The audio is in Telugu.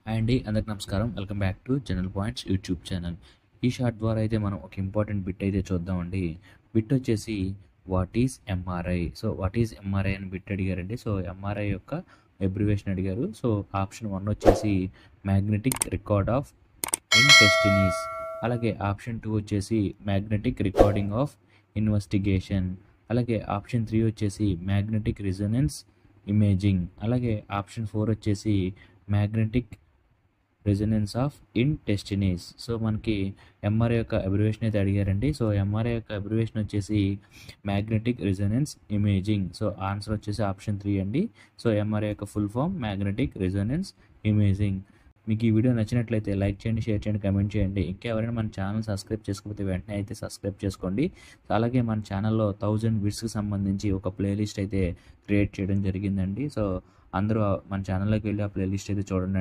హాయ్ అండి, అందరికి నమస్కారం. Welcome back to general points YouTube channel. ఈ షార్ట్ ద్వారా అయితే మనం ఒక ఇంపార్టెంట్ బిట్ అయితే చూద్దామండి. బిట్ వచ్చేసి what is MRI. So what is MRI అని బిట్ అడిగారండి. సో ఎంఆర్ఐ యొక్క అబ్రివేషన్ అడిగారు. సో ఆప్షన్ 1 వచ్చేసి మ్యాగ్నెటిక్ రికార్డ్ ఆఫ్ ఇంటెస్టినీస్. అలాగే ఆప్షన్ 2 వచ్చేసి మ్యాగ్నెటిక్ రికార్డింగ్ ఆఫ్ ఇన్వెస్టిగేషన్. అలాగే ఆప్షన్ 3 వచ్చేసి మ్యాగ్నెటిక్ రిజొనెన్స్ ఇమేజింగ్. అలాగే ఆప్షన్ 4 వచ్చేసి magnetic resonance of intestines. So మనకి ఎంఆర్ఐ యొక్క అబ్రివేషన్ అయితే అడిగారండి. సో ఎంఆర్ఐ యొక్క అబ్రివేషన్ వచ్చేసి magnetic resonance imaging. So answer వచ్చేసి ఆప్షన్ 3 అండి. సో ఎంఆర్ఐ యొక్క full form magnetic resonance imaging. మీకు ఈ వీడియో నచ్చినట్లయితే లైక్ చేయండి, షేర్ చేయండి, కమెంట్ చేయండి. ఇంకా ఎవరైనా మన ఛానల్ సబ్స్క్రైబ్ చేసుకోకపోతే వెంటనే అయితే సబ్స్క్రైబ్ చేసుకోండి. అలాగే మన ఛానల్లో 1000 బిట్స్కి సంబంధించి ఒక ప్లేలిస్ట్ అయితే క్రియేట్ చేయడం జరిగిందండి. సో అందరూ మన ఛానల్లోకి వెళ్ళి ఆ ప్లేలిస్ట్ అయితే చూడండి.